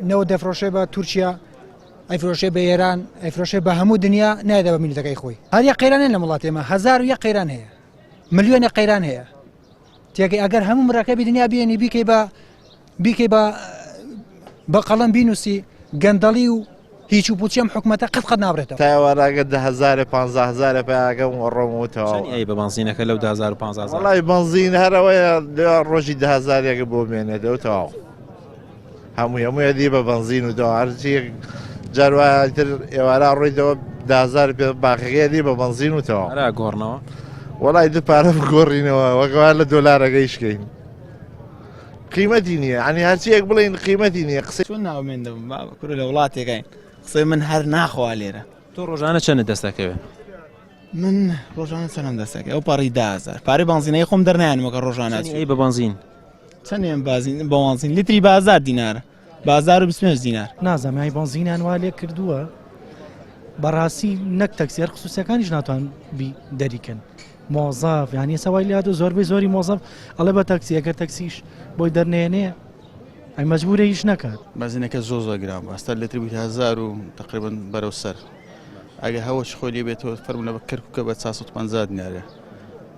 نەوە دەفرۆشێ بە تورکیا ئەیفرۆشێ بە ئێران ئەیفرۆشێ بە هەموو دنیا نایدا بە میلیەتەکەی خۆی هەر یە قەیرانێن لە وڵاتی ئێمە 1001 قەیران هەیە ملیۆنێ قەیران هەیە تێگەی ئەگەر هەموو مراکەبی دنیا بێنی بیکەی بە قەڵەم بینوسی گەندەڵی و هیچ و پوچەم حکومەتە قەت نابڕێتەوە تاوەراگە 10,000 15,000 پێیاگەم ڕۆمەوتەوە ئەی بە بەنزینەکە لەو 1500 وڵی بنزین هەرەوەیە ڕۆژی 10,000 بۆ مێنێتەوە تەواو هەموویە دی بە بنزین و هەرچی جاروایتر ئێوارە ڕۆیدەوە 10,000 پێ باقیەکە دی بە بنزین و تەواو گۆڕنەوە وڵی دو پارە بگۆڕینەوە وەکەوە لە دۆلارەکەیشکەین قیمەتی نییە ئەنی هەرچیەک بڵین قیمەتی نییە قسە چۆن ناومێندم کوور لە وڵاتێکین قسەی من هەر ناخوا لێرە تۆ ڕۆژانە چەندە دەستەکەوێت من ڕۆژانە چەندم دەستەکە ئەو پەڕی 10,000 پارەی بنزینەی خۆم دەرنیانمەکە ڕۆژانە ئەی بە بنزین چەندێن بازین بە بنزین لیتری 1000 دینارە 1025 دینار نازەمای بنزینیان وا لێ کردووە بەڕاستی نەک تەکسیەر خصوصیەکانیش ناتوان دەریکەن مۆزاف یانی سەوای لات و زۆربەی زۆری مۆزاف ئەڵێ بە تەکسیەکە تەکسیش بۆی دەرنێنێ ئەی مەجبورە هیچ نەکات بازینەکە زۆر گران ئەستا لتری 1000 و تقریبا بەرەو سەر ئەگە هەوەش خۆی لێ بێتەوە فەرمونە بە کەرککە بە 450 دینارە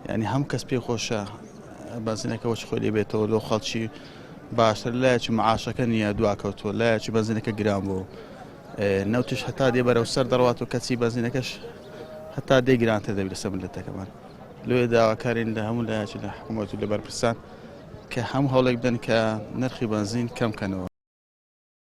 ینی هەم کەس پێ خۆشە بازینەکەەوەش خۆی لێ بێتەوە لەو خەڵکی باشتر لایەکی معاشەکە نییە دواکەوتووە لایەکی بەنزینەکە گران بوو نەوتش هەتا دێ بەرەو سەر دەڕوات و کەچی بەنزینەکەش هەتا دێ گرانتر دەبێت سە ملەتەکەمان لێ داواکارین لە هەموو لایەکی لە حکوومەت و لە بەرپرسان کە هەم هەوڵێک بدەن کە نرخی بەنزین کەمکەنەوە